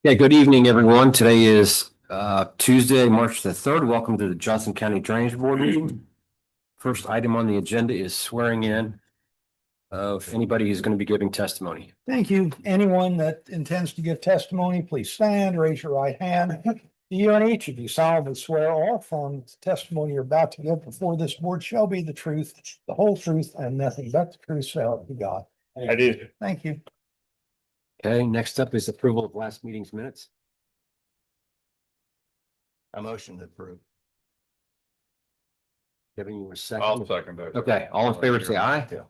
Yeah, good evening, everyone. Today is Tuesday, March the 3rd. Welcome to the Johnson County Drainage Board meeting. First item on the agenda is swearing in of anybody who's going to be giving testimony. Thank you. Anyone that intends to give testimony, please stand, raise your right hand. Do you and each of you solemnly swear or affirm the testimony you're about to give before this board shall be the truth, the whole truth, and nothing but the truth, so help you God? I do. Thank you. Okay, next up is approval of last meeting's minutes. A motion to approve. Giving you a I'll second. second that. Okay, all in favor, say aye. Yeah.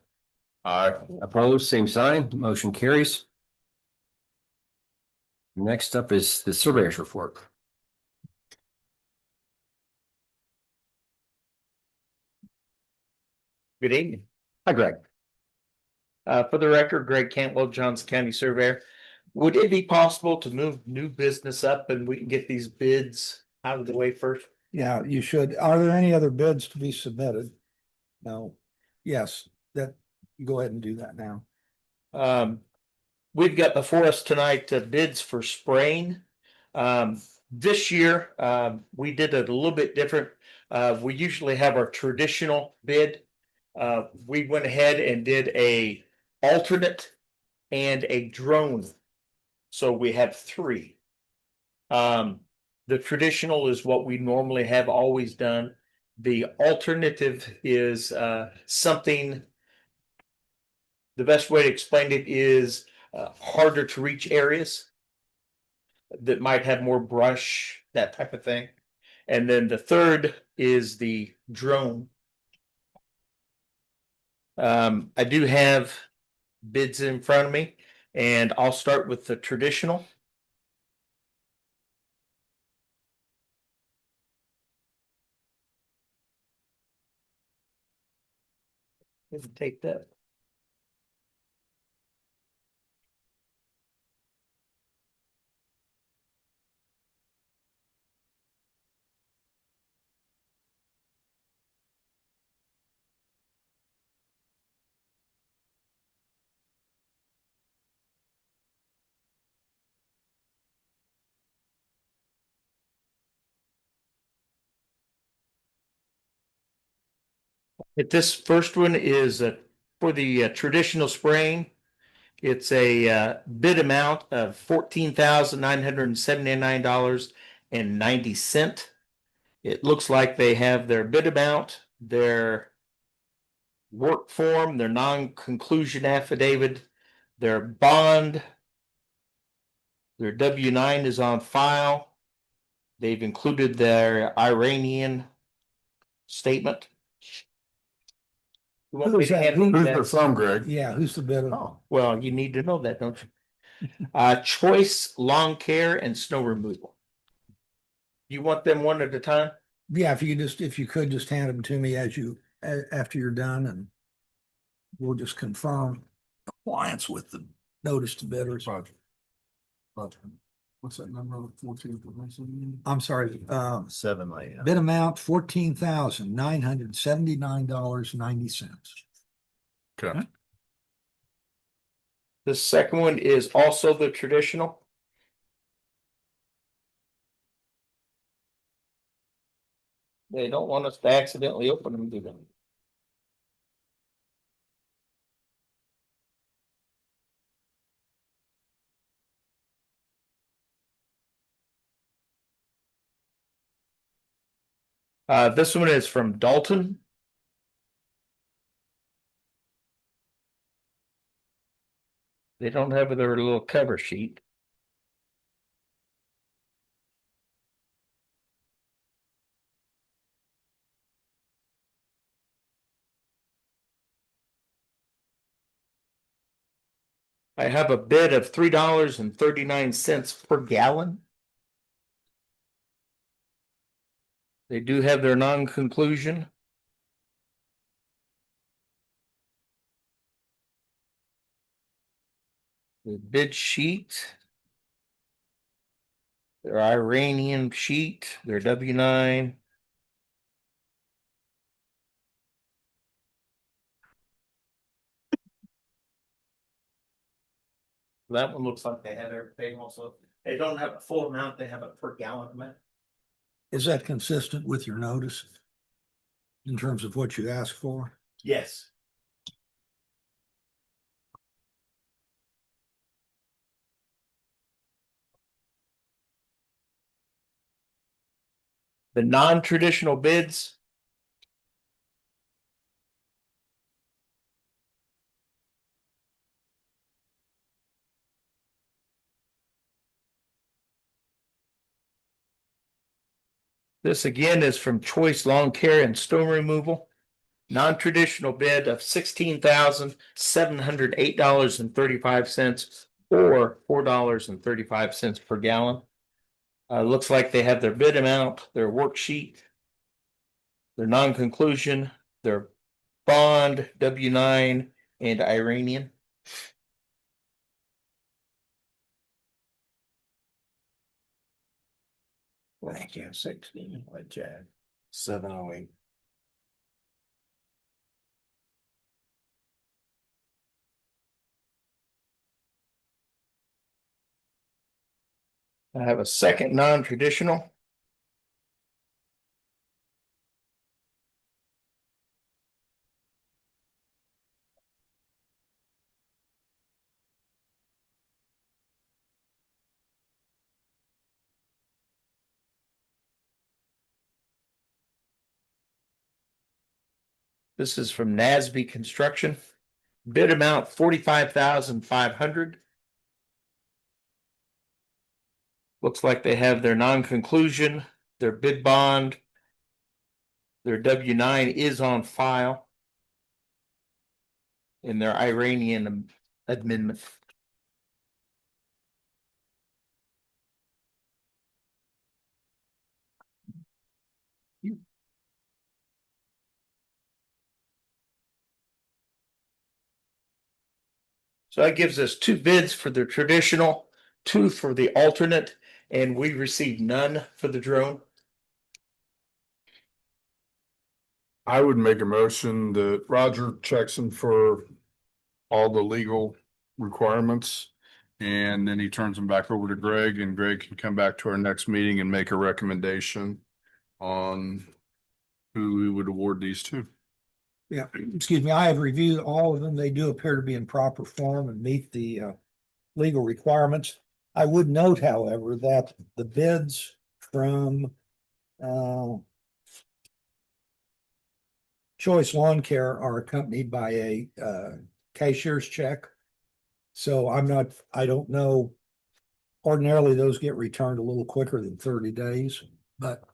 Aye. Opposed, same sign. Motion carries. Next up is the surveyor's report. Good evening. Hi, Greg. For the record, Greg Cantwell, Johnson County Surveyor. Would it be possible to move new business up and we can get these bids out of the way first? Yeah, you should. Are there any other bids to be submitted? No. Yes, that, go ahead and do that now. We've got before us tonight bids for spraying. This year, we did it a little bit different. We usually have our traditional bid. We went ahead and did a alternate and a drone. So we have three. The traditional is what we normally have always done. The alternative is something. The best way to explain it is harder to reach areas that might have more brush, that type of thing. And then the third is the drone. I do have bids in front of me, and I'll start with the traditional. Take that. This first one is for the traditional spraying. It's a bid amount of $14,979.90. It looks like they have their bid amount, their work form, their non-conclusion affidavit, their bond, their W-9 is on file. They've included their Iranian statement. You want me Who's to that? hand Who's that? the from, Greg? Yeah, who's the bidder? Oh, Well, you need to know that, don't you? Choice Lawn Care and Snow Removal. You want them one at a time? Yeah, if you could just hand them to me as you, after you're done, and we'll just confirm compliance with the notice to bidders. Roger. Roger. What's that number? 14? I'm sorry, 7 a.m. bid amount $14,979.90. Okay. The second one is also the traditional. They don't want us to accidentally open them, do they? This one is from Dalton. They don't have their little cover sheet. I have a bid of $3.39 per gallon. They do have their non-conclusion. The bid sheet. Their Iranian sheet, their W-9. That one looks like they have everything also. They don't have a full amount, they have a per gallon amount. Is that consistent with your notice? In terms of what you asked for? Yes. The non-traditional bids. This again is from Choice Lawn Care and Stone Removal. Non-traditional bid of $16,708.35 or $4.35 per gallon. Looks like they have their bid amount, their worksheet, their non-conclusion, their bond, W-9, and Iranian. Thank you, 16, what, Chad? 708. I have a second non-traditional. This is from Nasby Construction. Bid amount 45,500. Looks like they have their non-conclusion, their bid bond. Their W-9 is on file. In their Iranian amendment. So that gives us two bids for the traditional, two for the alternate, and we received none for the drone. I would make a motion that Roger checks in for all the legal requirements. And then he turns them back over to Greg, and Greg can come back to our next meeting and make a recommendation on who we would award these to. Yeah, excuse me, I have reviewed all of them. They do appear to be in proper form and meet the legal requirements. I would note, however, that the bids from Choice Lawn Care are accompanied by a cashier's check. So I don't know. Ordinarily, those get returned a little quicker than 30 days, but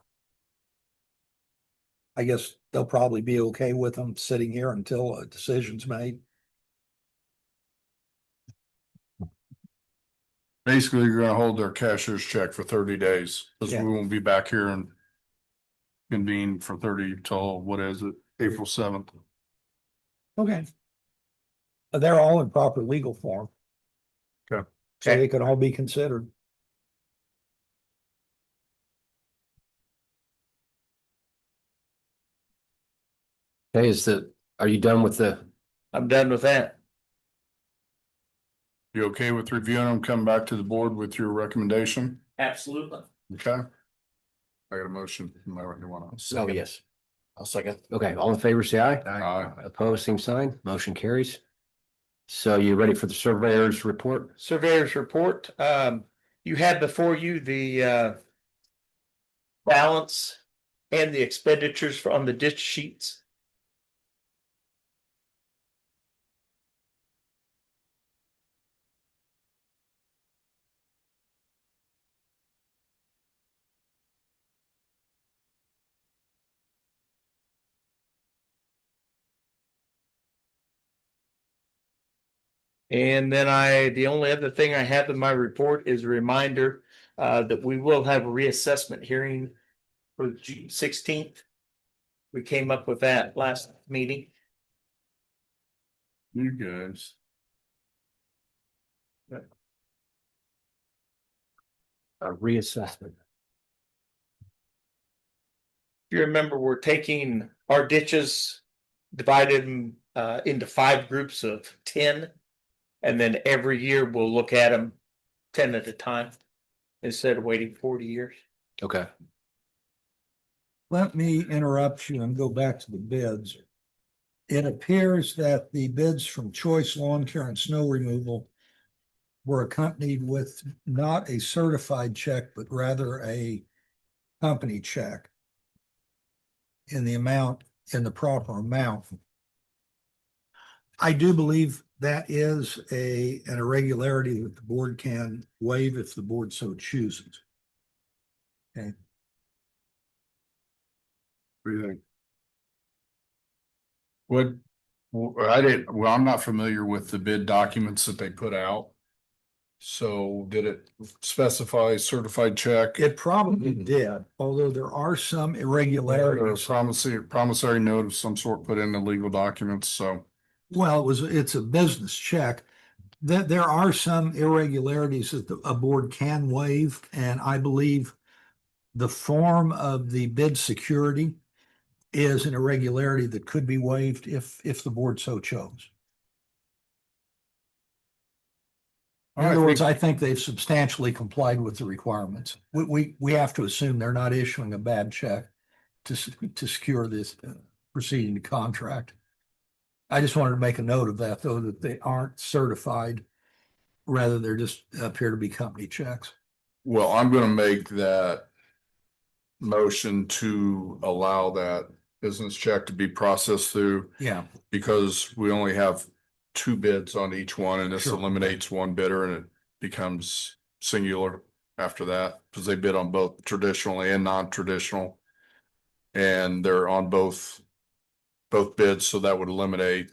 I guess they'll probably be okay with them sitting here until a decision's made. Basically, you're gonna hold their cashier's check for 30 days, because Yeah. we won't be back here and convene for 30 till, what is it, April 7th. Okay. They're all in proper legal form. Okay. So they could all be considered. Okay, are you done with I'm done with that. You okay with reviewing them, come back to the board with your recommendation? Absolutely. Okay. I got a motion. You might want to. oh, yes. I'll second. Okay, all in favor, say aye. Aye. Opposed, same sign. Motion carries. So you ready for the surveyor's report? Surveyor's report, you had before you the balance and the expenditures from the ditch sheets. And then the only other thing I have in my report is a reminder that we will have a reassessment hearing for June 16th. We came up with that last meeting. You guys. A reassessment. If you remember, we're taking our ditches, divided them into 5 groups of 10. And then every year we'll look at them 10 at a time instead of waiting 40 years. Okay. Let me interrupt you and go back to the bids. It appears that the bids from Choice Lawn Care and Snow Removal were accompanied with not a certified check, but rather a company check in the proper amount. I do believe that is an irregularity that the board can waive if the board so chooses. Okay. What do you think? I'm not familiar with the bid documents that they put out. So did it specify certified check? It probably did, although there are some Or a irregularities. promissory note of some sort put in the legal documents, so. Well, it's a business check. There are some irregularities that a board can waive, and I believe the form of the bid security is an irregularity that could be waived if the board so chose. In other words, I think they've substantially complied with the requirements. We have to assume they're not issuing a bad check to secure this proceeding to contract. I just wanted to make a note of that, though, that they aren't certified. Rather, they're just appear to be company checks. Well, I'm gonna make that motion to allow that business check to be processed through, Yeah, because we only have two bids on each one, and this Sure. eliminates one bidder and it becomes singular after that, because they bid on both traditional and non-traditional. And they're on both bids, so that would eliminate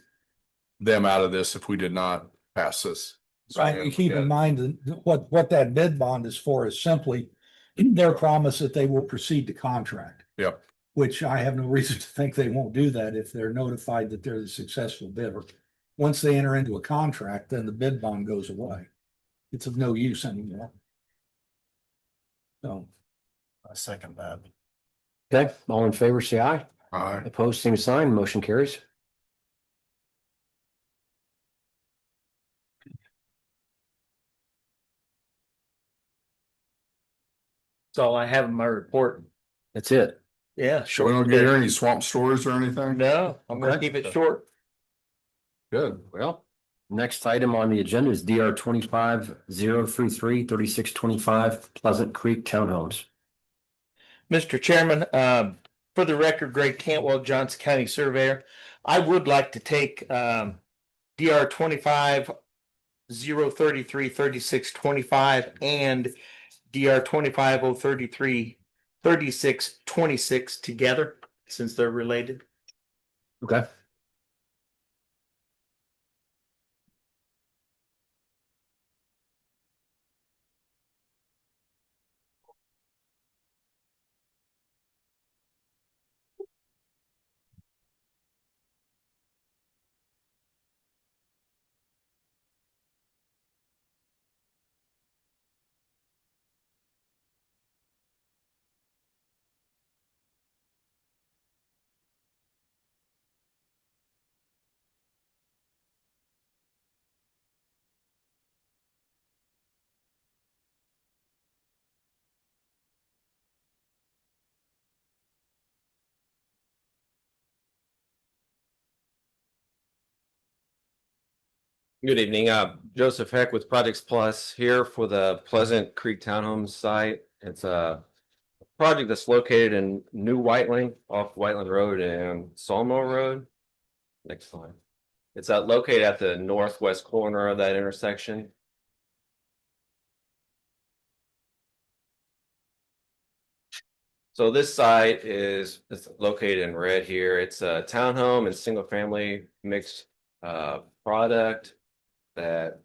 them out of this if we did not pass this. right. And keep in mind that what that bid bond is for is simply their promise that they will proceed to contract. Yep. Which I have no reason to think they won't do that if they're notified that they're the successful bidder. Once they enter into a contract, then the bid bond goes away. It's of no use anymore. So, I second that. Okay, all in favor, say aye. Aye. Opposed, same sign, motion carries. That's all I have in my report. That's it. Yeah, We short. don't get any swamp stories or anything? No, I'm gonna Okay. keep it short. Good. Well, next item on the agenda is DR 25-033-3625 Pleasant Creek Townhomes. Mr. Chairman, for the record, Greg Cantwell, Johnson County Surveyor. I would like to take DR 25-033-3625 and DR 25-033-3626 together, since they're related. Okay. Good evening, Joseph Heck with Projects Plus here for the Pleasant Creek Townhomes site. It's a project that's located in New Whiteling off Whiteland Road and Sawmill Road. Next slide. It's located at the northwest corner of that intersection. So this site is located in red here. It's a townhome and single family mixed product that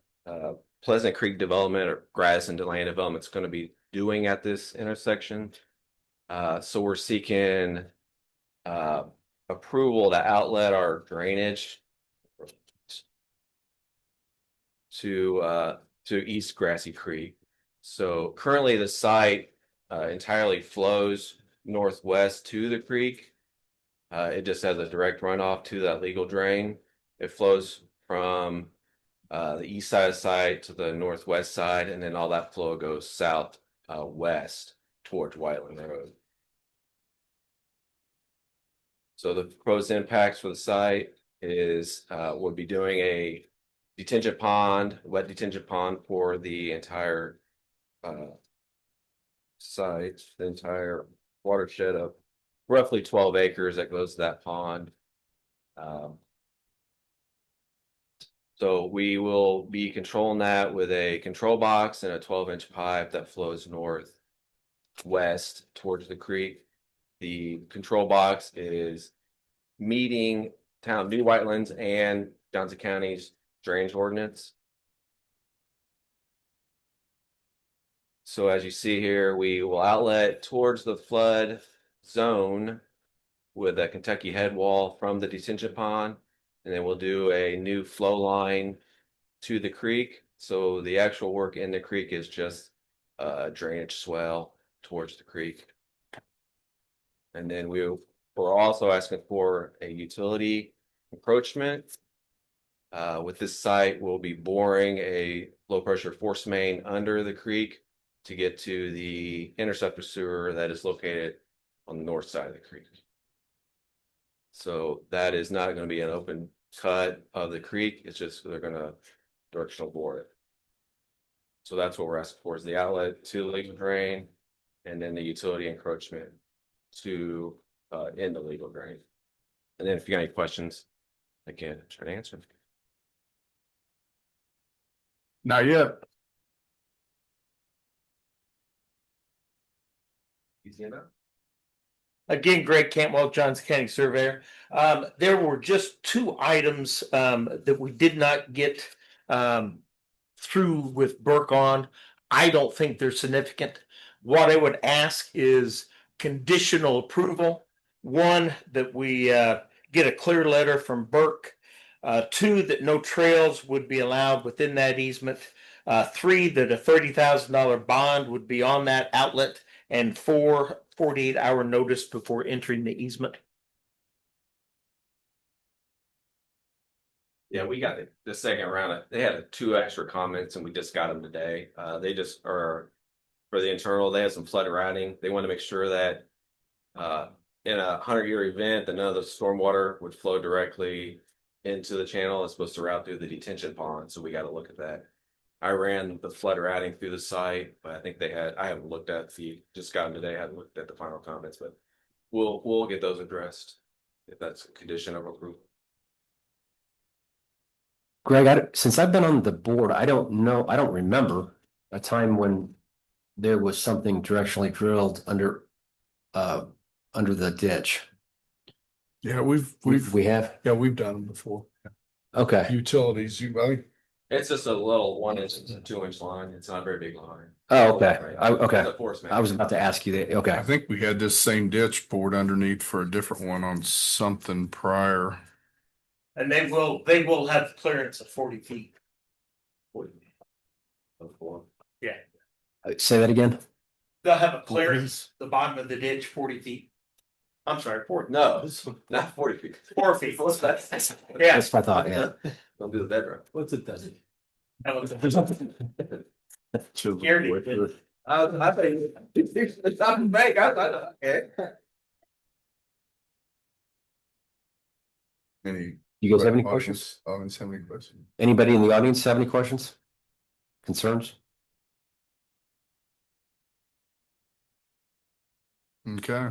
Pleasant Creek Development or Grass Land Development is going to be doing at this intersection. So we're seeking approval to outlet our drainage to East Grassy Creek. So currently the site entirely flows northwest to the creek. It just has a direct runoff to that legal drain. It flows from the east side of the site to the northwest side, and then all that flow goes south west towards Whiteland Road. So the proposed impacts for the site is we'll be doing a detention pond, wet detention pond for the entire site, the entire watershed of roughly 12 acres that goes to that pond. So we will be controlling that with a control box and a 12-inch pipe that flows northwest towards the creek. The control box is meeting town of New Whitelands and Johnson County's drainage ordinance. So as you see here, we will outlet towards the flood zone with a Kentucky head wall from the detention pond. And then we'll do a new flow line to the creek. So the actual work in the creek is just a drainage swell towards the creek. And then we're also asking for a utility encroachment. With this site, we'll be boring a low pressure force main under the creek to get to the interceptor sewer that is located on the north side of the creek. So that is not going to be an open cut of the creek. It's just they're going to directional bore it. So that's what we're asking for, is the outlet to the legal drain and then the utility encroachment to end the legal drain. And then if you got any questions, again, try to answer. Not yet. Easy enough. Again, Greg Cantwell, Johnson County Surveyor. There were just two items that we did not get through with Burke on. I don't think they're significant. What I would ask is conditional approval. One, that we get a clear letter from Burke. Two, that no trails would be allowed within that easement. Three, that a $30,000 bond would be on that outlet. And 48-hour notice before entering the easement. Yeah, we got the second round. They had 2 extra comments and we just got them today. They just are for the internal. They had some flood routing. They want to make sure that in a 100-year event that none of the stormwater would flow directly into the channel. It's supposed to route through the detention pond. So we got to look at that. I ran the flood routing through the site, but I think I haven't looked at just got them today. I haven't looked at the final comments, but we'll get those addressed if that's a condition of approval. Greg, since I've been on the board, I don't remember a time when there was something directionally drilled under the ditch. Yeah, we've We have? yeah, we've done them before. Okay. Utilities, It's just a little 1-inch to 2-inch line. It's not a very big line. Oh, okay. Okay. It's a force main. I was about to ask you that. I Okay. think we had this same ditch bored underneath for a different one on something prior. And they will have clearance of 40 feet. Yeah, Say that again. they'll have a clearance, the bottom of the ditch, 40 feet. I'm sorry, 40. No, not 40 feet. 4 feet. What's that? Yeah. That's what I thought, yeah. Don't do the bedroom. What's it does? Gary did. I think it's not big. Okay. Any? You guys have any questions? Audience have any questions? Anybody in the audience have any questions? Concerns? Okay.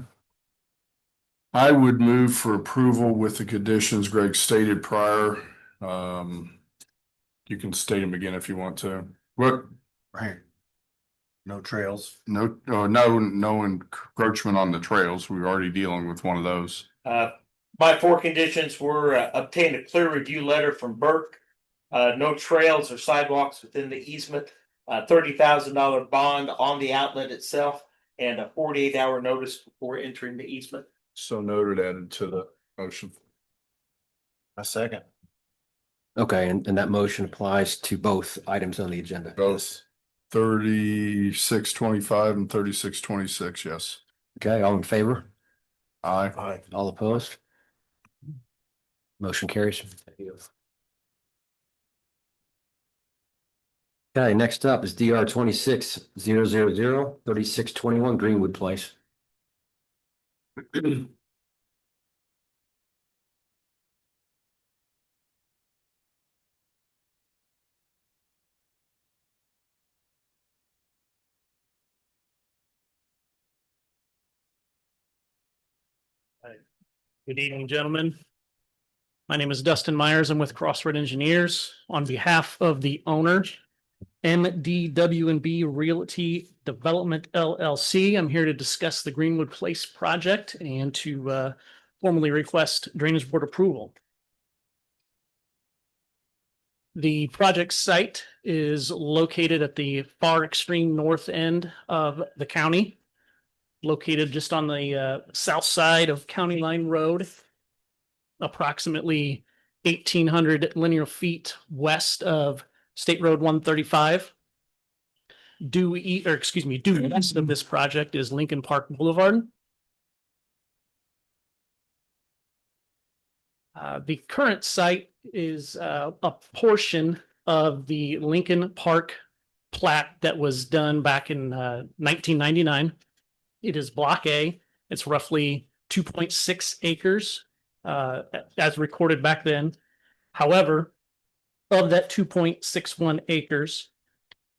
I would move for approval with the conditions Greg stated prior. You can state them again if you want to. What? Right. No trails. No encroachment on the trails. We're already dealing with one of those. My 4 conditions were obtain a clear review letter from Burke. No trails or sidewalks within the easement. $30,000 bond on the outlet itself, and a 48-hour notice before entering the easement. So noted, added to the motion. A second. Okay, and that motion applies to both items on the agenda. Both 3625 and 3626, yes. Okay, all in favor? Aye. Aye. All opposed? Motion carries. Okay, next up is DR 26-000-3621 Greenwood Place. Good evening, gentlemen. My name is Dustin Myers. I'm with Crossroad Engineers. On behalf of the owner, MDW&B Realty Development LLC, I'm here to discuss the Greenwood Place project and to formally request Drainage Board approval. The project site is located at the far extreme north end of the county, located just on the south side of County Line Road, approximately 1,800 linear feet west of State Road 135. Due west of this project is Lincoln Park Boulevard. The current site is a portion of the Lincoln Park plat that was done back in 1999. It is Block A. It's roughly 2.6 acres as recorded back then. However, of that 2.61 acres,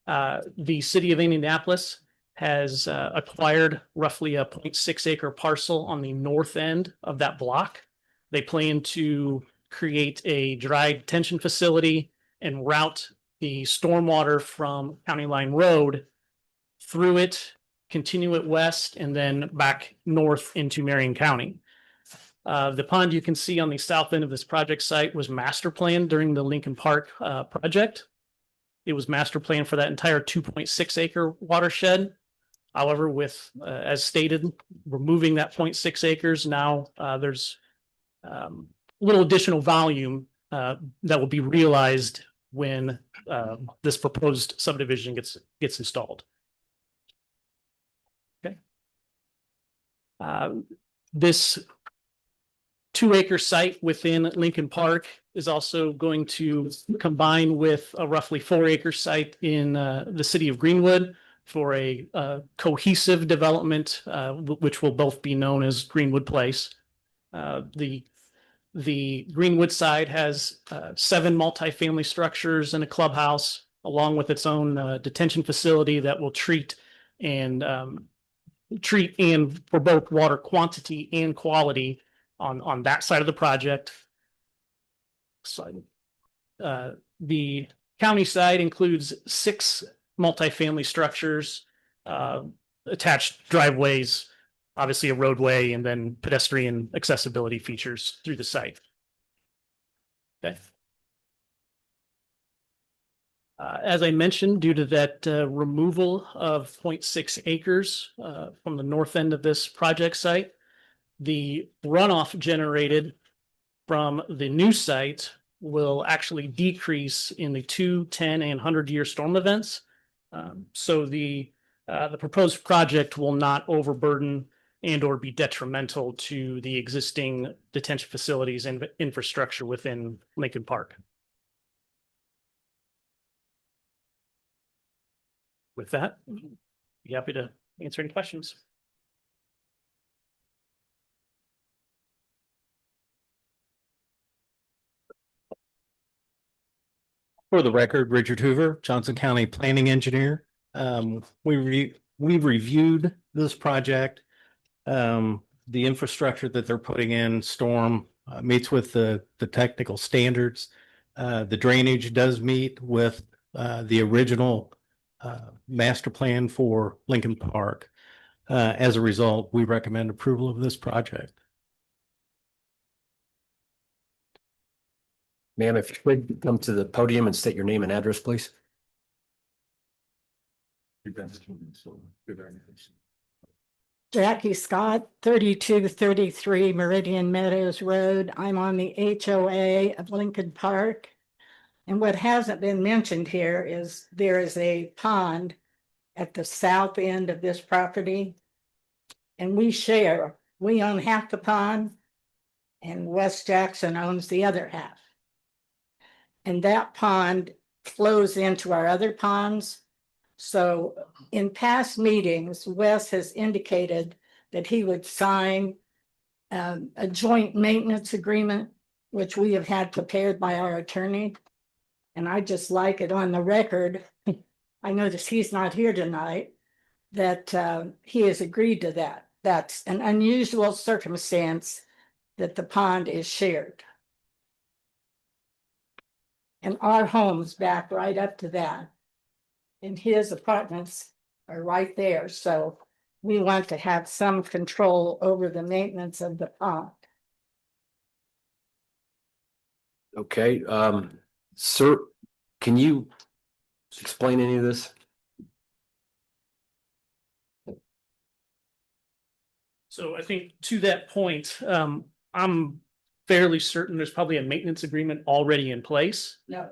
the city of Indianapolis has acquired roughly a 0.6 acre parcel on the north end of that block. They plan to create a dry detention facility and route the stormwater from County Line Road through it, continue it west, and then back north into Marion County. The pond you can see on the south end of this project site was master planned during the Lincoln Park project. It was master planned for that entire 2.6 acre watershed. However, with, as stated, removing that 0.6 acres, now there's a little additional volume that will be realized when this proposed subdivision gets installed. Okay. This 2 acre site within Lincoln Park is also going to combine with a roughly 4 acre site in the city of Greenwood for a cohesive development, which will both be known as Greenwood Place. The Greenwood side has 7 multifamily structures and a clubhouse, along with its own detention facility that will treat and for both water quantity and quality on that side of the project. So, the county side includes 6 multifamily structures, attached driveways, obviously a roadway, and then pedestrian accessibility features through the site. Okay. As I mentioned, due to that removal of 0.6 acres from the north end of this project site, the runoff generated from the new site will actually decrease in the 2, 10, and 100-year storm events. So the proposed project will not overburden and or be detrimental to the existing detention facilities and infrastructure within Lincoln Park. With that, be happy to answer any questions. For the record, Richard Hoover, Johnson County Planning Engineer. We've reviewed this project. The infrastructure that they're putting in, storm, meets with the technical standards. The drainage does meet with the original master plan for Lincoln Park. As a result, we recommend approval of this project. Ma'am, if you would come to the podium and state your name and address, please. Jackie Scott, 3233 Meridian Meadows Road. I'm on the HOA of Lincoln Park. And what hasn't been mentioned here is there is a pond at the south end of this property. And we own half the pond and West Jackson owns the other half. And that pond flows into our other ponds. So in past meetings, Wes has indicated that he would sign a joint maintenance agreement, which we have had prepared by our attorney. And I just like it on the record. I notice he's not here tonight, that he has agreed to that. That's an unusual circumstance that the pond is shared. And our home's back right up to that. And his apartments are right there, so we want to have some control over the maintenance of the pond. Okay, sir, can you explain any of this? So I think to that point, I'm fairly certain there's probably a maintenance agreement already in place. No,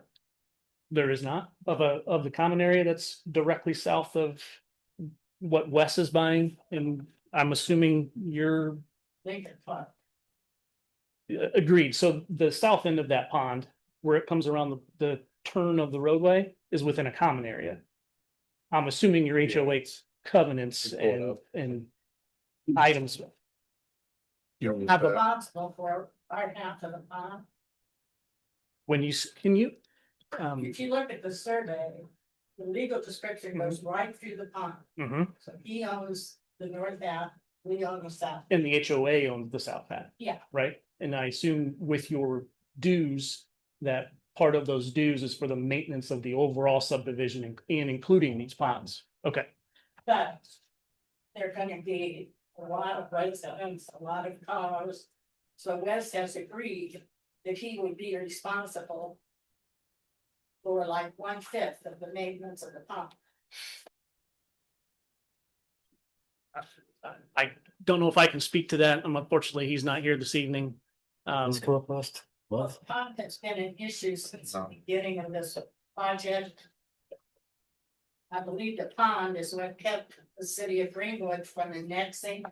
There is not of the common area that's directly south of what Wes is buying, and I'm assuming you're Lincoln Park. agreed. So the south end of that pond, where it comes around the turn of the roadway, is within a common area. I'm assuming your HOA covenants and items. You I'm know, responsible for our half of the pond. When you can you If you look at the survey, the legal description goes right through the pond. mhm. So he owns the north half, we own the south. And the HOA owns the south half. Yeah. Right? And I assume with your dues, that part of those dues is for the maintenance of the overall subdivision and including these ponds. Okay. But they're gonna be a lot of residents, a lot of cars. So Wes has agreed that he would be responsible for like 1/5 of the maintenance of the pond. I don't know if I can speak to that. Unfortunately, he's not here this evening. Let's go up last. Well, the pond has been an issue since the beginning of this project. I believe the pond is what kept the city of Greenwood from annexing.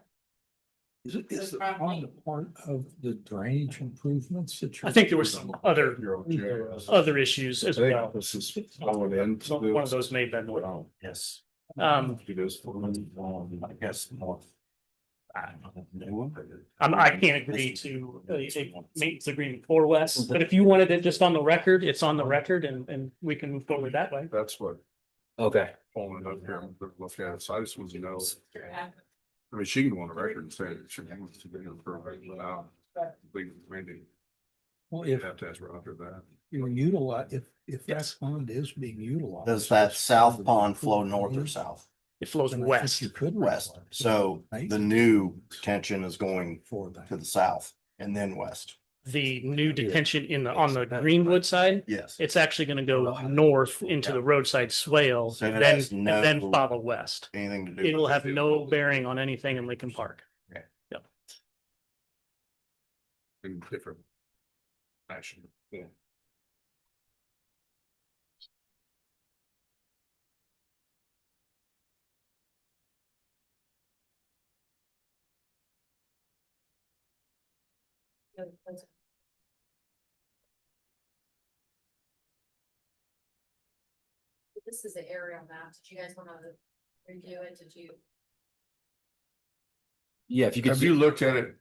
Is it on the part of the drainage improvements that you're? I think there were some other you're okay. other issues as well. This is going in. So one of those may have been one. Yes. I guess more. I can't agree to a maintenance agreement for Wes, but if you wanted it just on the record, it's on the record and we can move forward that way. That's what, Okay, pulling it up here, I'm looking at it, so I just want to know. I mean, she can go on the record and say that she wants to be in for without legal mandate. Well, You if have to ask Roger that. you utilize, if that Yes. pond is being utilized. Does that south pond flow north or south? It flows then I think west. You could. West. require So the new detention is going For that. to the south and then west. The new detention on the Greenwood side, Yes. it's actually gonna go north into the roadside swale, So it then, has and then no- follow west. Anything to do. It'll with have the- no bearing on anything in Lincoln Park. In different fashion, yeah. This is the aerial map. Did you guys want to review it? Did you? yeah, if you could. Have you looked at it?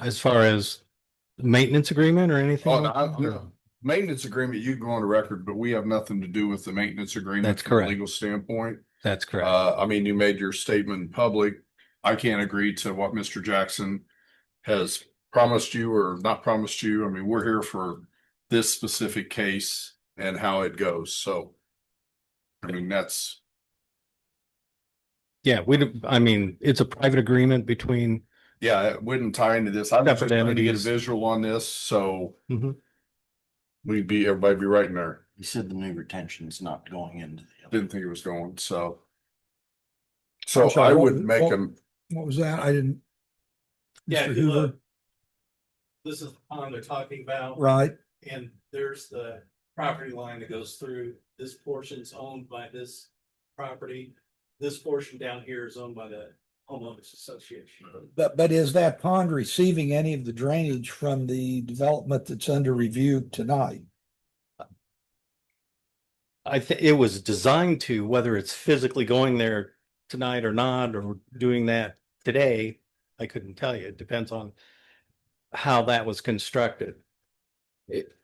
As far as maintenance agreement or anything? Oh, like that, or- no, maintenance agreement, you can go on the record, but we have nothing to do with the maintenance agreement. That's from a correct. Legal standpoint. That's correct. I mean, you made your statement in public. I can't agree to what Mr. Jackson has promised you or not promised you. I mean, we're here for this specific case and how it goes. So, I mean, that's, Yeah, I mean, it's a private agreement between, yeah, it wouldn't tie into this. I'm just Separate trying to get a entities. visual on this, so Mhm. everybody be right in there. You said the new retention's not going into the. other. Didn't think it was going, so. So I'm sorry, I what- would make what- them, What was that? I didn't. Yeah, Mr. if you Hoover, look, this is the pond they're talking about, right, and there's the property line that goes through. This portion's owned by this property. This portion down here is owned by the homeowners association. but is that pond receiving any of the drainage from the development that's under review tonight? I think it was designed to, whether it's physically going there tonight or not, or doing that today, I couldn't tell you. It depends on how that was constructed.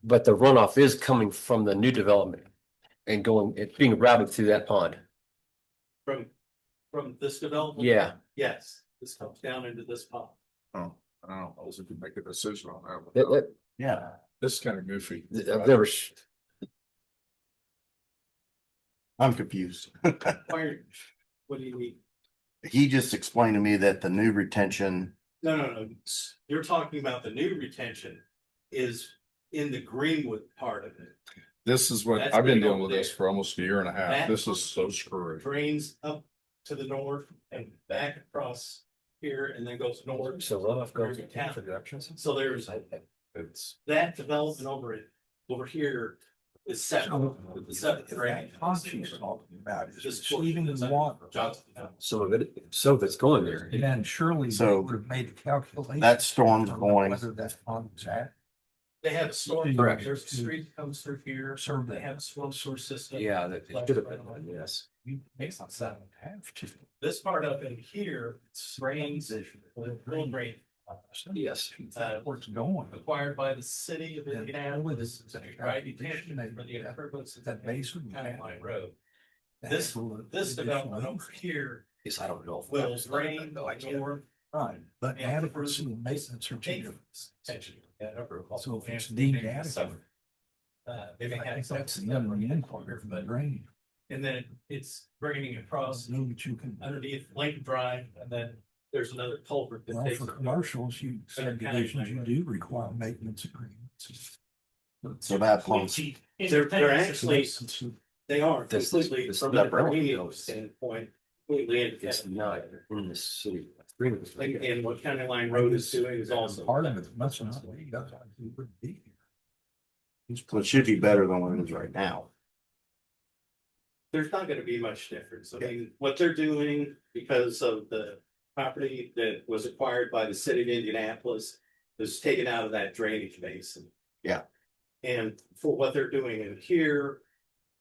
But the runoff is coming from the new development and going, it's being routed through that pond. From this development? Yeah. Yes, this comes down into this pond. Oh, I don't know, if we make a decision on that. That- one. that- Yeah. This is kind of goofy. I've never, I'm confused. What do you need? He just explained to me that the new retention, No. You're talking about the new retention is in the Greenwood part of it. This is what, That's I've been big dealing over with this there. for almost a year and a half. That- This is so screwy. Drains up to the north and back across here and then goes north. so runoff goes Through in town. for directions. So there's It's, that development over here is separate. The separate drain. She's talking about is This receiving portion the is water. Johnson. Some of it, so that's going there. And then surely they So, would have made the calculation. that storm's going, Whether that pond was at. They have a storm. Correct. There's a street that comes through here. They have a storm source system. Yeah, that it should have been, yes. Based on seven. Have to. This part up in here, drains, will drain. Yes. Where it's going. Acquired by the city of With Indianapolis. this. Right, detention for the improvements of That basement. County Line Road. This development over here Yes, I don't know. will drain No, I can't. north. Right, but and adequacy and maintenance are two different. Attention. So if it's deemed adequate, They may I have think some. that's the other inquiry for the drain. And then it's draining across Know that you can. underneath Lincoln Drive, and then there's another culvert that Well, takes. for commercials, you subdivisions, you do require maintenance agreements. so that pond's, They're actually, they are This- completely this from the separate. Greenville standpoint, completely It's independent. not in the city. And what County Line Road is doing is also. Part of it must not be, otherwise we wouldn't be here. so it should be better than what it is right now. There's not gonna be much difference. I mean, what they're doing because of the property that was acquired by the city of Indianapolis is taken out of that drainage basin. Yeah. And for what they're doing in here,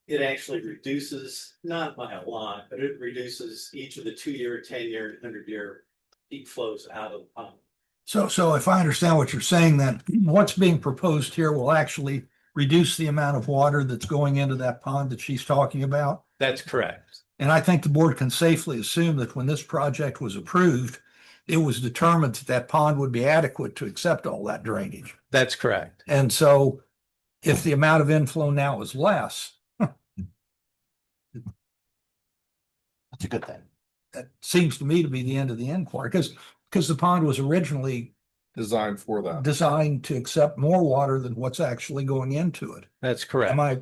it actually reduces, not by a lot, but it reduces each of the 2-year, 10-year, and 100-year peak flows out of the pond. So if I understand what you're saying, then what's being proposed here will actually reduce the amount of water that's going into that pond that she's talking about. That's correct. And I think the board can safely assume that when this project was approved, it was determined that that pond would be adequate to accept all that drainage. That's correct. And so if the amount of inflow now is less, That's a good thing. that seems to me to be the end of the inquiry, because the pond was originally designed for that. designed to accept more water than what's actually going into it. That's correct. Am I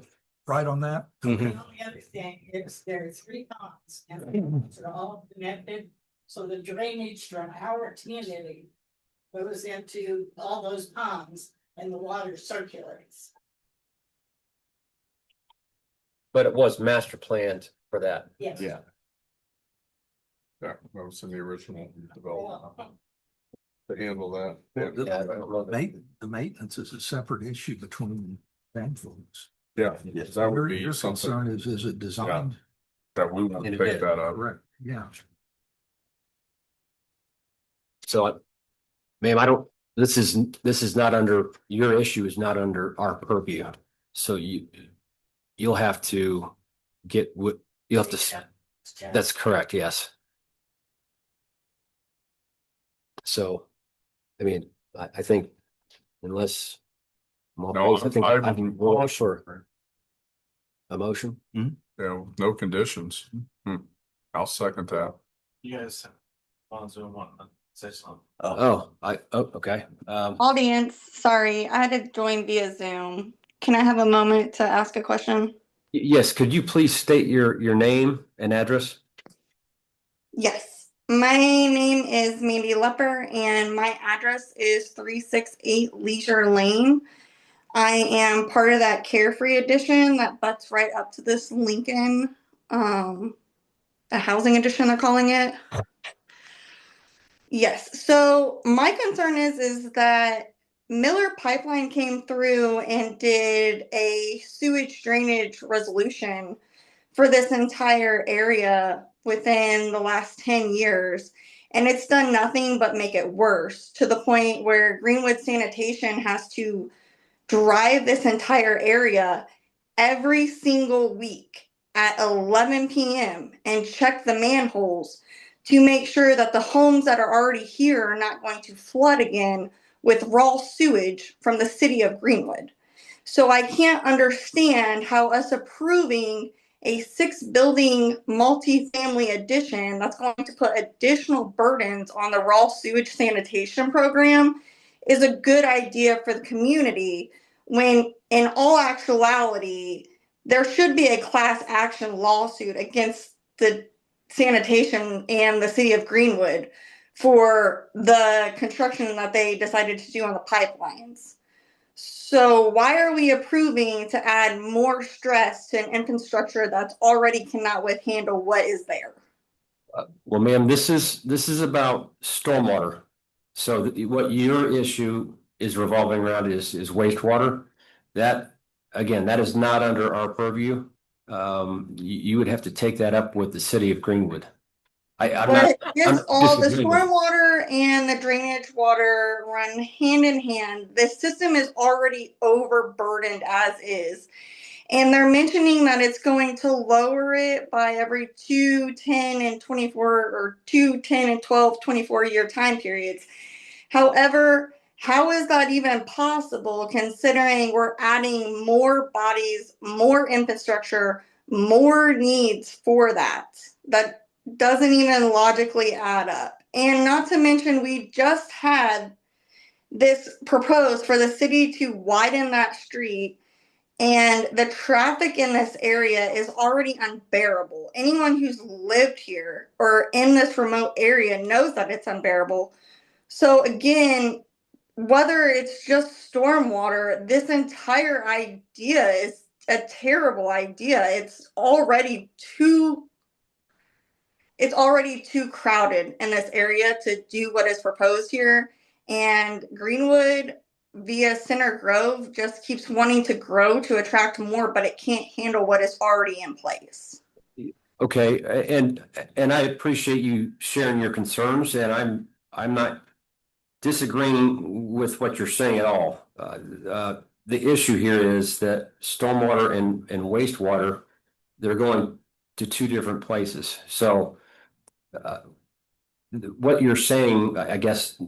right on that? Mhm. The only other thing is there are 3 ponds and the ponds are all connected. So the drainage from our community goes into all those ponds and the water circulates. But it was master planned for that. Yes. Yeah. Yeah, that was in the original development to handle that. Yeah, I don't know that- The maintenance is a separate issue between bank folks. Yeah, Yes. that would Your be something concern is it designed? that we want to In a pick bit. that up. Correct, yeah. So, ma'am, this is not under, your issue is not under our purview. So you'll have to get what, you'll have to, that's correct, yes. So, I mean, I think unless. No, I think I- I'm willing for a motion. Yeah, no conditions. I'll second that. You guys on Zoom want to say something? Okay. Audience, sorry, I had to join via Zoom. Can I have a moment to ask a question? Yes, could you please state your name and address? Yes. My name is Mandy Lepper and my address is 368 Leisure Lane. I am part of that Carefree edition that butts right up to this Lincoln, the housing edition they're calling it. Yes. So my concern is that Miller Pipeline came through and did a sewage drainage resolution for this entire area within the last 10 years. And it's done nothing but make it worse, to the point where Greenwood Sanitation has to drive this entire area every single week at 11 p.m. and check the manholes to make sure that the homes that are already here are not going to flood again with raw sewage from the city of Greenwood. So I can't understand how us approving a 6-building multifamily addition that's going to put additional burdens on the raw sewage sanitation program is a good idea for the community, when in all actuality, there should be a class action lawsuit against the sanitation and the city of Greenwood for the construction that they decided to do on the pipelines. So why are we approving to add more stress to an infrastructure that's already cannot handle what is there? Well, ma'am, this is about stormwater. So what your issue is revolving around is wastewater. That, again, that is not under our purview. You would have to take that up with the city of Greenwood. I'm All the disagreeing with you. stormwater and the drainage water run hand in hand. The system is already overburdened as is. And they're mentioning that it's going to lower it by every 2, 10, and 24, or 2, 10, and 12, 24-year time periods. However, how is that even possible, considering we're adding more bodies, more infrastructure, more needs for that? That doesn't even logically add up. And not to mention, we just had this proposed for the city to widen that street, and the traffic in this area is already unbearable. Anyone who's lived here or in this remote area knows that it's unbearable. So again, whether it's just stormwater, this entire idea is a terrible idea. It's already too crowded in this area to do what is proposed here. And Greenwood via Center Grove just keeps wanting to grow to attract more, but it can't handle what is already in place. Okay, and I appreciate you sharing your concerns, and I'm not disagreeing with what you're saying at all. The issue here is that stormwater and wastewater, they're going to two different places. So what you're saying, I guess,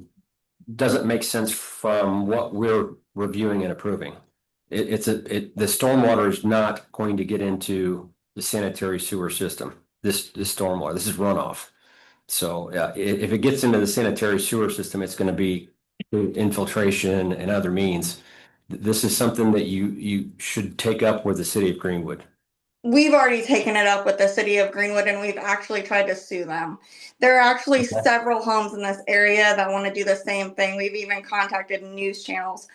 doesn't make sense from what we're reviewing and approving. The stormwater is not going to get into the sanitary sewer system. This stormwater, this is runoff. So if it gets into the sanitary sewer system, it's going to be infiltration and other means. This is something that you should take up with the city of Greenwood. We've already taken it up with the city of Greenwood, and we've actually tried to sue them. There are actually several homes in this area that want to do the same thing. We've even contacted news channels.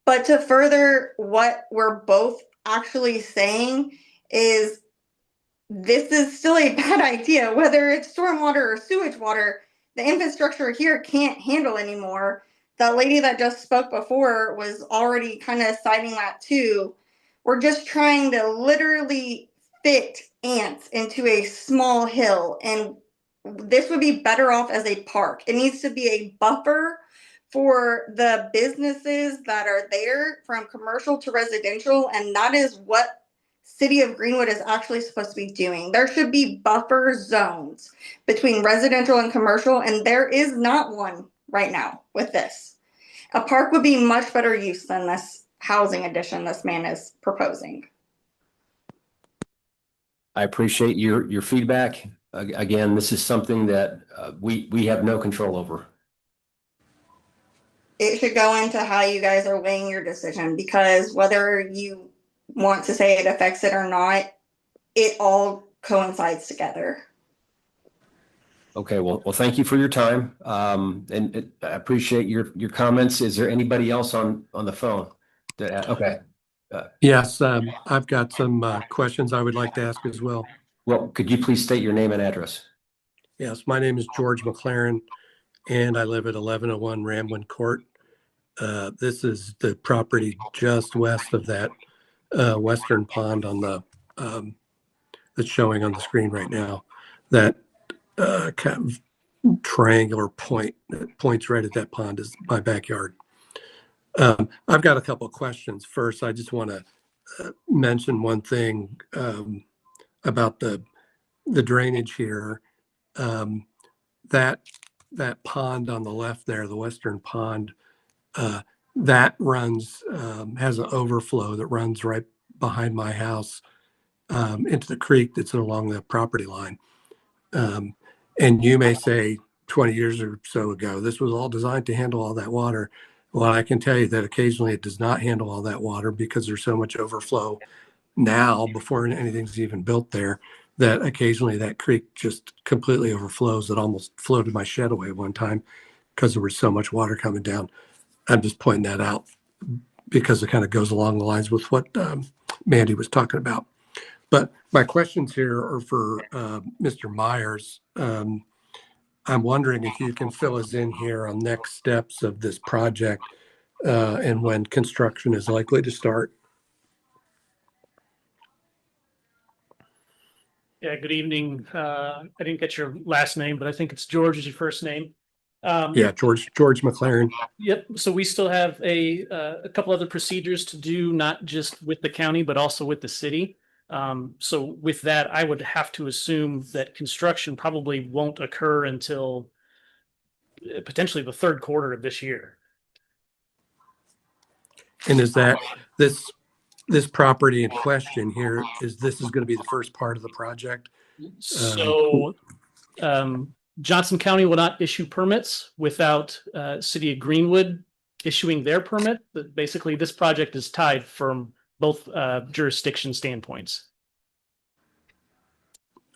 But to further what we're both actually saying is, this is still a bad idea, whether it's stormwater or sewage water. The infrastructure here can't handle anymore. That lady that just spoke before was already kind of citing that too. We're just trying to literally fit ants into a small hill, and this would be better off as a park. It needs to be a buffer for the businesses that are there, from commercial to residential, and that is what City of Greenwood is actually supposed to be doing. There should be buffer zones between residential and commercial, and there is not one right now with this. A park would be much better use than this housing addition this man is proposing. I appreciate your feedback. Again, this is something that we have no control over. It should go into how you guys are weighing your decision, because whether you want to say it affects it or not, it all coincides together. Okay, well, thank you for your time. And I appreciate your comments. Is there anybody else on the phone? Okay. Yes, I've got some questions I would like to ask as well. Well, could you please state your name and address? Yes, my name is George McLaren, and I live at 1101 Ramblin Court. This is the property just west of that western pond on the that's showing on the screen right now. That kind of triangular point that points right at that pond is my backyard. I've got a couple of questions. First, I just want to mention one thing about the drainage here. That pond on the left there, the western pond, that runs has an overflow that runs right behind my house into the creek that's along the property line. And you may say 20 years or so ago, this was all designed to handle all that water. Well, I can tell you that occasionally it does not handle all that water because there's so much overflow now before anything's even built there that occasionally that creek just completely overflows. It almost floated my shed away one time because there was so much water coming down. I'm just pointing that out because it kind of goes along the lines with what Mandy was talking about. But my questions here are for Mr. Myers. I'm wondering if you can fill us in here on next steps of this project and when construction is likely to start. Yeah, good evening. I didn't get your last name, but I think it's George is your first name. Yeah, George McLaren. Yep. So we still have a couple other procedures to do, not just with the county, but also with the city. So with that, I would have to assume that construction probably won't occur until potentially the third quarter of this year. And is that this property in question here, is going to be the first part of the project? So Johnson County will not issue permits without City of Greenwood issuing their permit. But basically, this project is tied from both jurisdiction standpoints.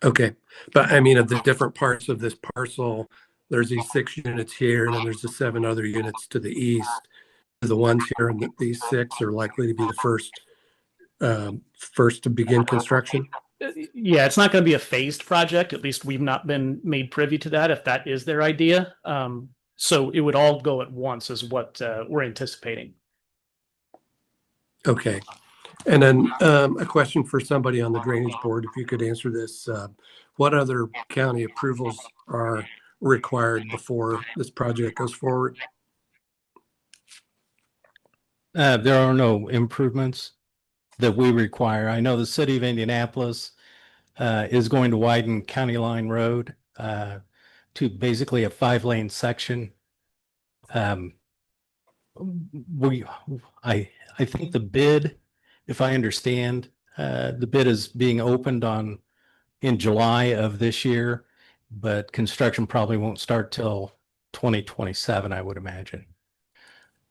Okay. But I mean, of the different parts of this parcel, there's these 6 units here, and then there's the 7 other units to the east. The ones here and these 6 are likely to be the first to begin construction. Yeah, it's not going to be a phased project. At least we've not been made privy to that, if that is their idea. So it would all go at once is what we're anticipating. Okay. And then a question for somebody on the drainage board, if you could answer this. What other county approvals are required before this project goes forward? There are no improvements that we require. I know the city of Indianapolis is going to widen County Line Road to basically a 5-lane section. I think the bid, if I understand, the bid is being opened in July of this year, but construction probably won't start till 2027, I would imagine.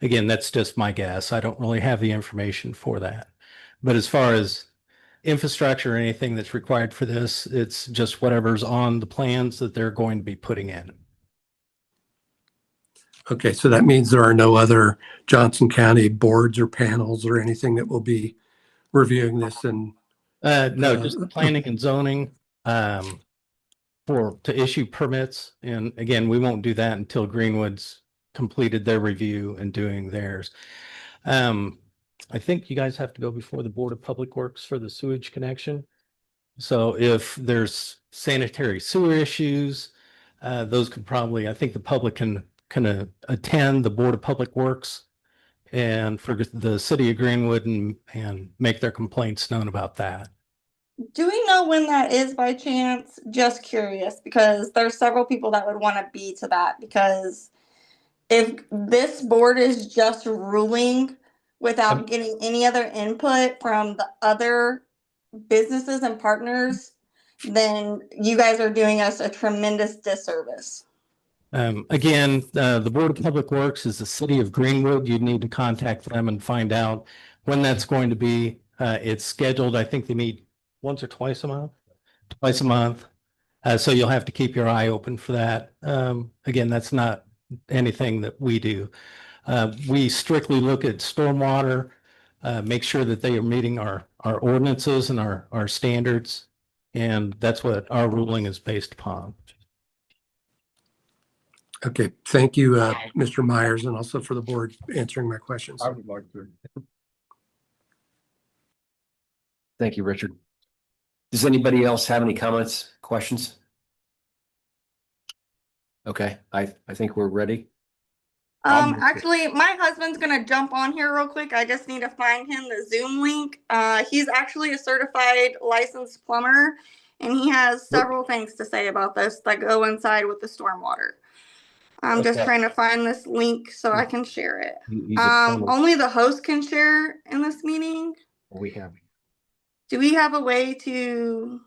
Again, that's just my guess. I don't really have the information for that. But as far as infrastructure or anything that's required for this, it's just whatever's on the plans that they're going to be putting in. Okay, so that means there are no other Johnson County boards or panels or anything that will be reviewing this and no, just the planning and zoning to issue permits. And again, we won't do that until Greenwood's completed their review and doing theirs. I think you guys have to go before the Board of Public Works for the sewage connection. So if there's sanitary sewer issues, those could probably, I think the public can attend the Board of Public Works and for the city of Greenwood and make their complaints known about that. Do we know when that is by chance? Just curious, because there's several people that would want to be to that, because if this board is just ruling without getting any other input from the other businesses and partners, then you guys are doing us a tremendous disservice. Again, the Board of Public Works is the city of Greenwood. You'd need to contact them and find out when that's going to be. It's scheduled. I think they meet once or twice a month. Twice a month. So you'll have to keep your eye open for that. Again, that's not anything that we do. We strictly look at stormwater, make sure that they are meeting our ordinances and our standards. And that's what our ruling is based upon. Okay, thank you, Mr. Myers, and also for the board answering my questions. I would like to. Thank you, Richard. Does anybody else have any comments, questions? Okay, I think we're ready. Actually, my husband's gonna jump on here real quick. I just need to find him the Zoom link. He's actually a certified licensed plumber, and he has several things to say about this that go inside with the stormwater. I'm just Okay. trying to find this link so I can share it. He's a plumber. Only the host can share in this meeting. We have. Do we have a way to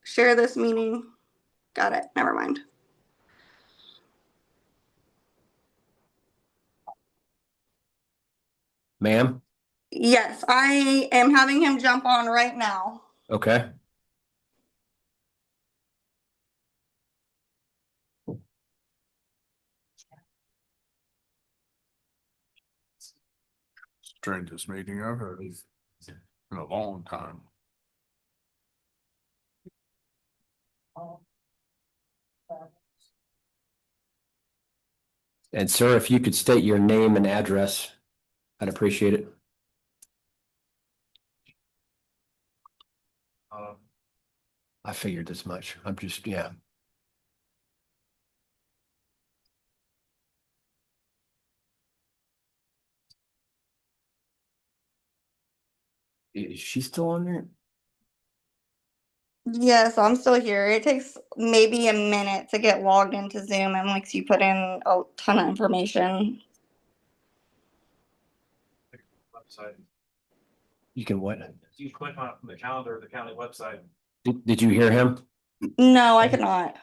share this meeting? Got it. Never mind. Ma'am? Yes, I am having him jump on right now. Okay. Strangest meeting I've heard in a long time. And sir, if you could state your name and address, I'd appreciate it. I figured as much. I'm just, yeah. Is she still on there? Yes, I'm still here. It takes maybe a minute to get logged into Zoom and makes you put in a ton of information. Website. You can what? You click on the calendar of the county website. Did you hear him? No, I cannot.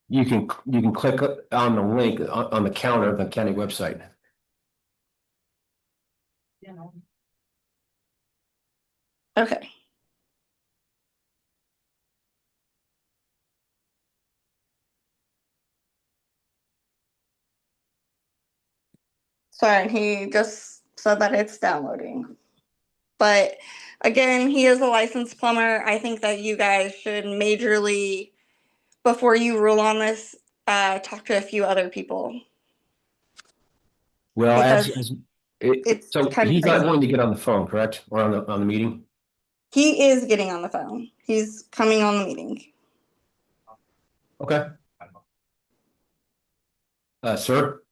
You can click on the link on the counter of the county website. Okay. Sorry, he just said that it's downloading. But again, he is a licensed plumber. I think that you guys should majorly, before you rule on this, talk to a few other people. Well, Because it's so kind of he's not crazy. going to get on the phone, correct? Or on the meeting? He is getting on the phone. He's coming on the meeting. Okay. Sir?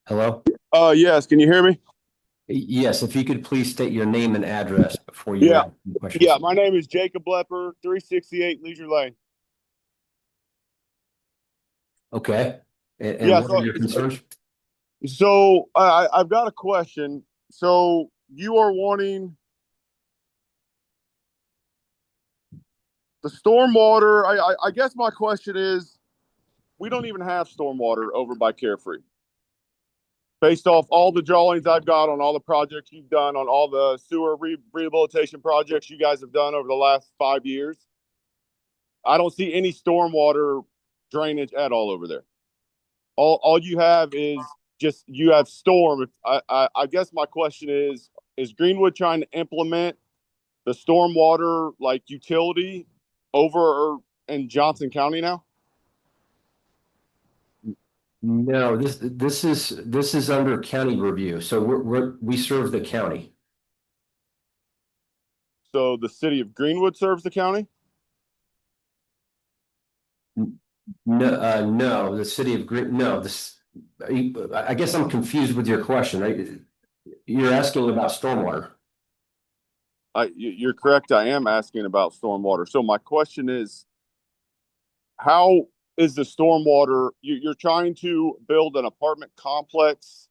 Hello? Yes, can you hear me? Yes, if you could please state your name and address before you Yeah. ask the questions. Yeah, my name is Jacob Lepper, 368 Leisure Lane. Okay. And Yeah, what are your concerns? So I've got a question. So you are wanting the stormwater. I guess my question is, we don't even have stormwater over by Carefree. Based off all the drawings I've got on all the projects you've done, on all the sewer rehabilitation projects you guys have done over the last 5 years, I don't see any stormwater drainage at all over there. All you have is just, you have storm. I guess my question is Greenwood trying to implement the stormwater like utility over in Johnson County now? No, this is under county review. So we serve the county. So the city of Greenwood serves the county? No, the city of Green, no, I guess I'm confused with your question, right? You're asking about stormwater. You're correct. I am asking about stormwater. So my question is, how is the stormwater, you're trying to build an apartment complex?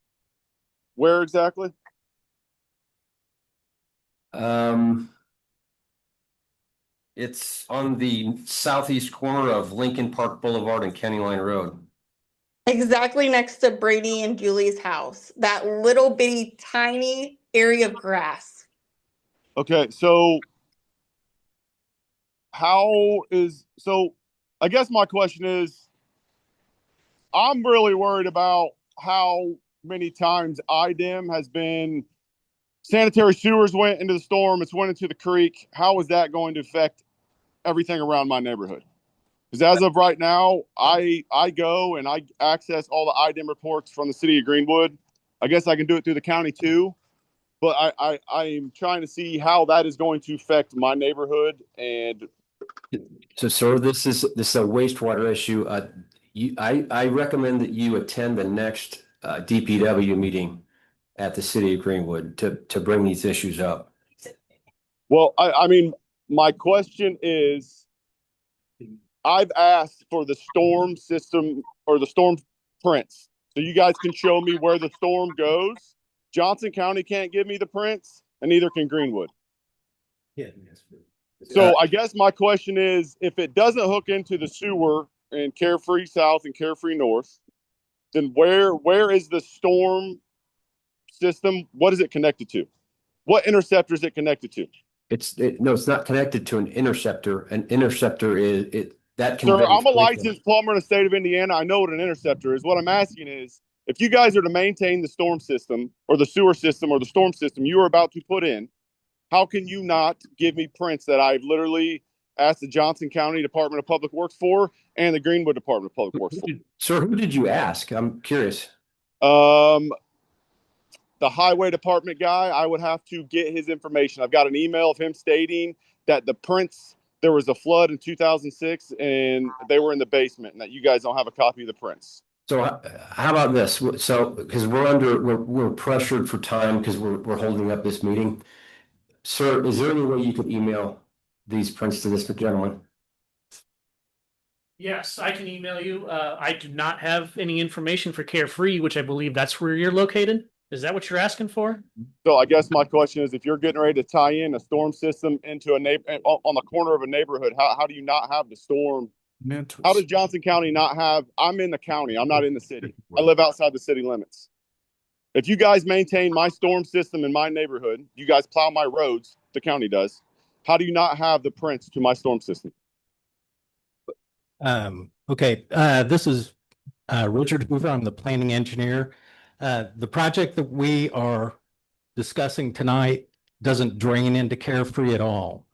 Where exactly? It's on the southeast corner of Lincoln Park Boulevard and County Line Road. Exactly next to Brady and Julie's house. That little bitty tiny area of grass. Okay, so I guess my question is, I'm really worried about how many times IDEM has been, sanitary sewers went into the storm, it's went into the creek. How is that going to affect everything around my neighborhood. Because as of right now, I go and I access all the IDEM reports from the city of Greenwood. I guess I can do it through the county too, but I am trying to see how that is going to affect my neighborhood. And So, sir, this is a wastewater issue. I recommend that you attend the next DPW meeting at the city of Greenwood to bring these issues up. well, I mean, my question is, I've asked for the storm system or the storm prints, so you guys can show me where the storm goes. Johnson County can't give me the prints, and neither can Greenwood. So I guess my question is, if it doesn't hook into the sewer in Carefree South and Carefree North, then where is the storm system? What is it connected to? What interceptor is it connected to? No, it's not connected to an interceptor. An interceptor is it that can. Sir, I'm a licensed plumber in the state of Indiana. I know what an interceptor is. What I'm asking is, if you guys are to maintain the storm system or the sewer system or the storm system you are about to put in, how can you not give me prints that I've literally asked the Johnson County Department of Public Works for and the Greenwood Department of Public Works for? Sir, who did you ask? I'm curious. The highway department guy, I would have to get his information. I've got an email of him stating that the prints, there was a flood in 2006 and they were in the basement and that you guys don't have a copy of the prints. So how about this? So, because we're pressured for time because we're holding up this meeting. Sir, is there any way you could email these prints to this gentleman? Yes, I can email you. I do not have any information for Carefree, which I believe that's where you're located. Is that what you're asking for? So I guess my question is, if you're getting ready to tie in a storm system into a on the corner of a neighborhood, how do you not have the storm? How does Johnson County not have? I'm in the county. I'm not in the city. I live outside the city limits. If you guys maintain my storm system in my neighborhood, you guys plow my roads, the county does. How do you not have the prints to my storm system? Okay, this is Richard Hoover. I'm the planning engineer. The project that we are discussing tonight doesn't drain into Carefree at all.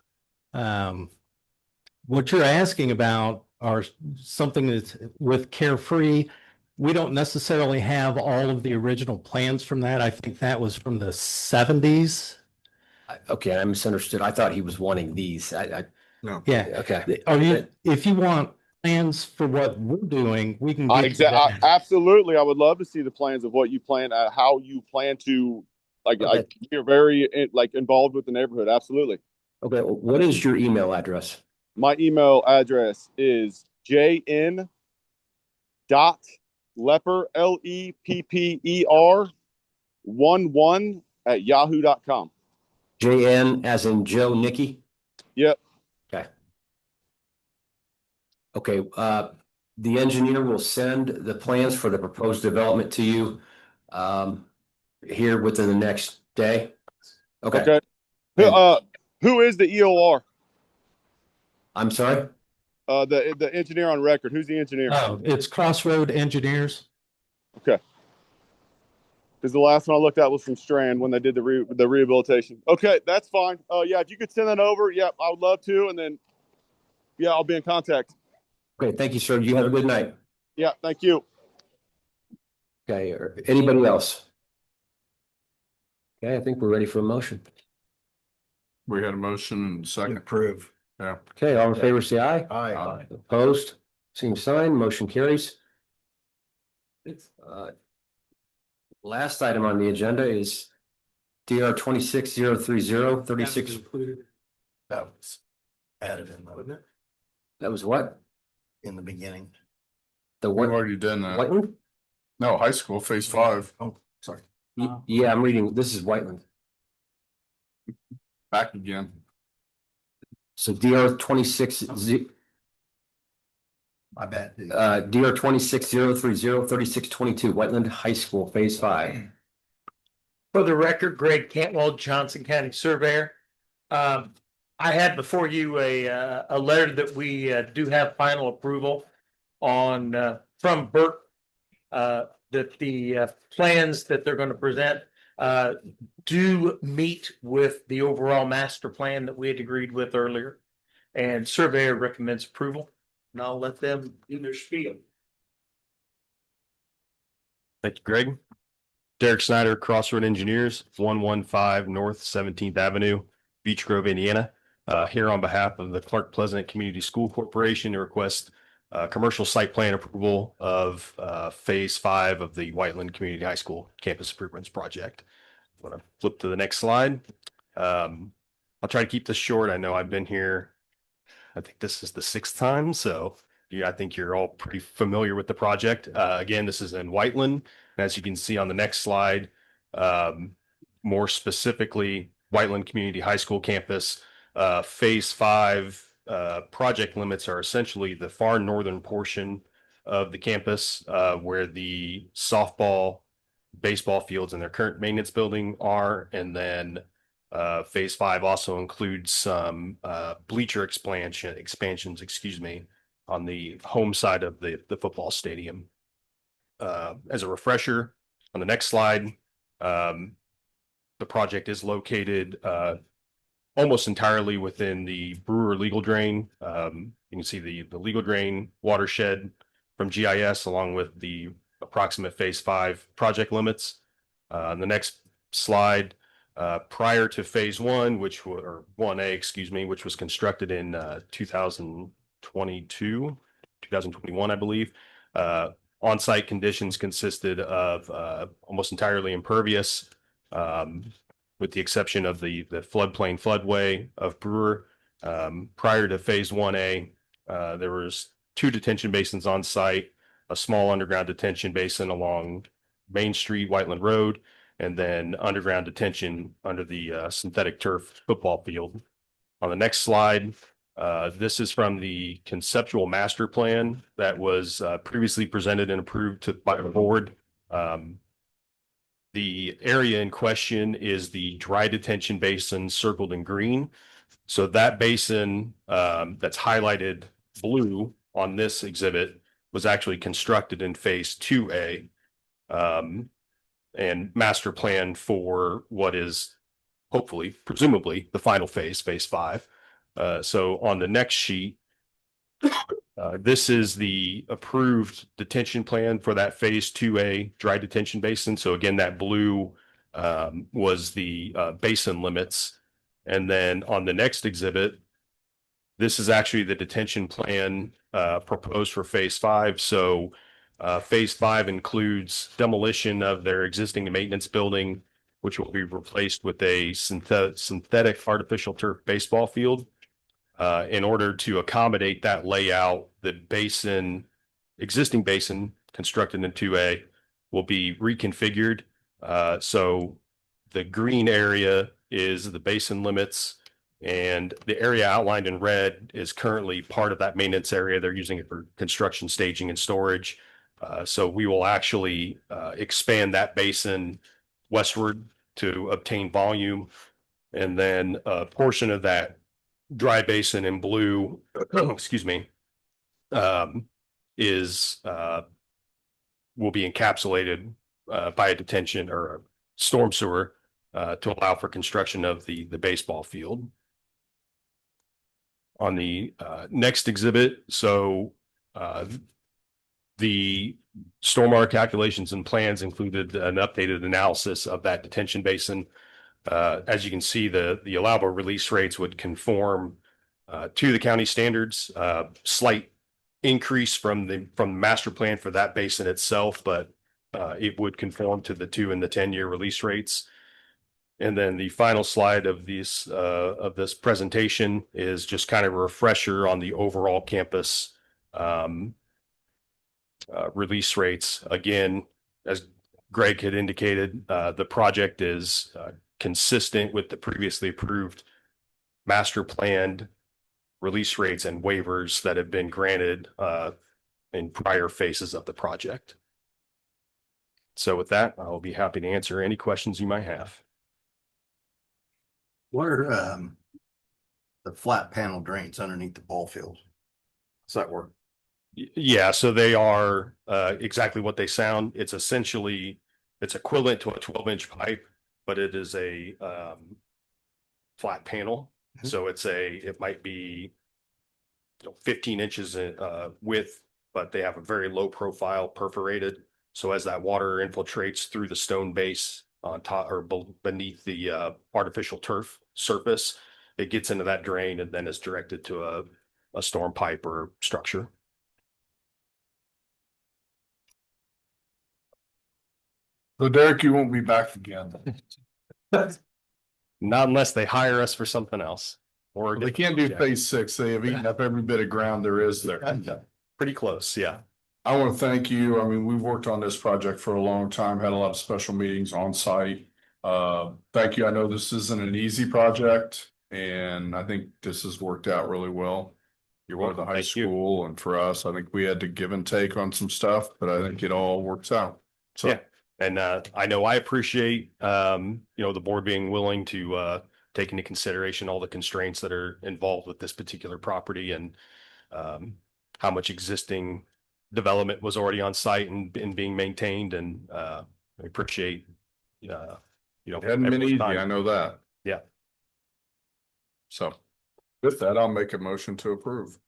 What you're asking about are something that's with Carefree. We don't necessarily have all of the original plans from that. I think that was from the 70s. Okay, I misunderstood. I thought he was wanting these. No. Yeah. Okay. Are you, if you want plans for what we're doing, we can get you that. Absolutely. I would love to see the plans of what you plan, how you plan to, Okay. you're very involved with the neighborhood. Absolutely. Okay, well, what is your email address? My email address is jn.lepper, LEPPER 11 @yahoo.com. JN as in Joe Nicky? Yep. Okay, the engineer will send the plans for the proposed development to you here within the next day. Okay. Who is the EOR? I'm sorry? The engineer on record. Who's the engineer? Oh, it's Crossroad Engineers. Okay. Because the last one I looked at was from Strand when they did the rehabilitation. Okay, that's fine. Yeah, if you could send that over, yeah, I would love to. And then, yeah, I'll be in contact. Okay, thank you, sir. You have a good night. Yeah, thank you. Okay, or anybody else? Okay, I think we're ready for a motion. We had a motion and second. Approve. Yeah. Okay, all in favor, say aye. Aye. Opposed? Same sign, motion carries. Last item on the agenda is DR 26030 36. That was added in, wasn't it? That was what? In the beginning. The We've what? already done that. Whiteland? No, high school, phase 5. Oh, sorry. Yeah, I'm reading, this is Whiteland. Back again. So DR 26, My bad. DR 26030 3622, Whiteland High School, phase 5. For the record, Greg Cantwell, Johnson County Surveyor. I had before you a letter that we do have final approval on from Burt. That the plans that they're going to present do meet with the overall master plan that we had agreed with earlier. and surveyor recommends approval. And I'll let them do their spiel. Thank you, Greg. Derek Snyder, Crossroad Engineers, 115 North 17th Avenue, Beech Grove, Indiana. Here on behalf of the Clark Pleasant Community School Corporation to request commercial site plan approval of phase 5 of the Whiteland Community High School campus improvements project. I'm going to flip to the next slide. I'll try to keep this short. I know I've been here, I think this is the 6th time, so I think you're all pretty familiar with the project. Again, this is in Whiteland. As you can see on the next slide, more specifically, Whiteland Community High School campus, phase 5 project limits are essentially the far northern portion of the campus, where the softball, baseball fields and their current maintenance building are. And then phase 5 also includes some bleacher expansions, on the home side of the football stadium. As a refresher, on the next slide, the project is located almost entirely within the Brewer legal drain. You can see the legal drain watershed from GIS along with the approximate phase 5 project limits. On the next slide, prior to phase 1, which or 1A, which was constructed in 2021, I believe. On-site conditions consisted of almost entirely impervious, with the exception of the floodplain floodway of Brewer. Prior to phase 1A, there was 2 detention basins on site, a small underground detention basin along Main Street, Whiteland Road, and then underground detention under the synthetic turf football field. On the next slide, this is from the conceptual master plan that was previously presented and approved by the board. The area in question is the dry detention basin circled in green. So that basin that's highlighted blue on this exhibit was actually constructed in phase 2A and master plan for what is hopefully, presumably, the final phase, phase 5. So on the next sheet, this is the approved detention plan for that phase 2A dry detention basin. So again, that blue was the basin limits. And then on the next exhibit, this is actually the detention plan proposed for phase 5. So phase 5 includes demolition of their existing maintenance building, which will be replaced with a synthetic artificial turf baseball field. In order to accommodate that layout, the existing basin constructed in 2A will be reconfigured. So the green area is the basin limits, and the area outlined in red is currently part of that maintenance area. They're using it for construction, staging, and storage. So we will actually expand that basin westward to obtain volume. And then a portion of that dry basin in blue, will be encapsulated by a detention or a storm sewer to allow for construction of the baseball field. On the next exhibit, so the stormwater calculations and plans included an updated analysis of that detention basin. As you can see, the allowable release rates would conform to the county standards. Slight increase from the master plan for that basin itself, but it would conform to the 2 and the 10-year release rates. And then the final slide of this presentation is just kind of a refresher on the overall campus release rates. Again, as Greg had indicated, the project is consistent with the previously approved master planned release rates and waivers that have been granted in prior phases of the project. So with that, I'll be happy to answer any questions you might have. What are the flat panel drains underneath the ball field? Does that work? Yeah, so they are exactly what they sound. It's equivalent to a 12-inch pipe, but it is a flat panel. So it might be 15 inches width, but they have a very low profile perforated. So as that water infiltrates through the stone base on top or beneath the artificial turf surface, it gets into that drain and then is directed to a storm pipe or structure. So Derek, you won't be back again. Not unless they hire us for something else. Or They can't do phase 6. They have eaten up every bit of ground there is there. Pretty close, yeah. I want to thank you. I mean, we've worked on this project for a long time, had a lot of special meetings on site. Thank you. I know this isn't an easy project and I think this has worked out really well. You're For the welcome. high Thank you. school and for us, I think we had to give and take on some stuff, but I think it all works out. So. Yeah. And I know I appreciate, the board being willing to take into consideration all the constraints that are involved with this particular property and how much existing development was already on site and being maintained. And I appreciate, It hadn't been everyone's easy, time. I know that. Yeah. So with that, I'll make a motion to approve.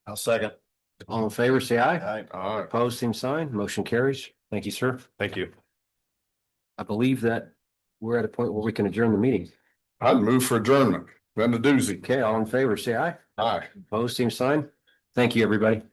I'll second. All in favor, say aye. All right. Opposed, same sign. Motion carries. Thank you, sir. Thank you. I believe that we're at a point where we can adjourn the meeting. I'd move for adjournment. Then the doozy. Okay, all in favor, say aye. Aye. Opposed, same sign. Thank you, everybody.